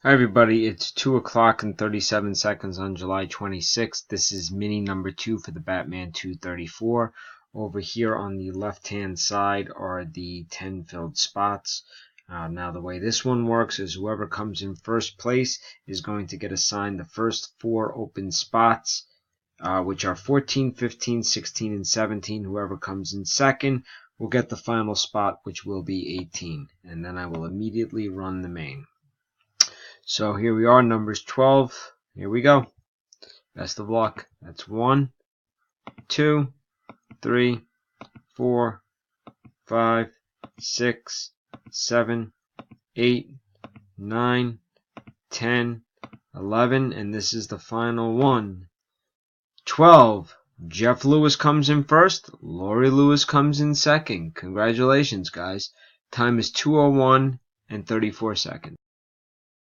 Hi everybody, it's 2 o'clock and 37 seconds on July 26th. This is mini number 2 for the Batman 234. Over here on the left hand side are the 10 filled spots. Now the way this one works is whoever comes in first place is going to get assigned the first 4 open spots, which are 14, 15, 16, and 17. Whoever comes in second will get the final spot, which will be 18. And then I will immediately run the main. So here we are, numbers 12. Here we go. Best of luck. That's 1, 2, 3, 4, 5, 6, 7, 8, 9, 10, 11, and this is the final one. 12. Jeff Lewis comes in first. Lori Lewis comes in second. Congratulations, guys. Time is 2:01 and 34 seconds.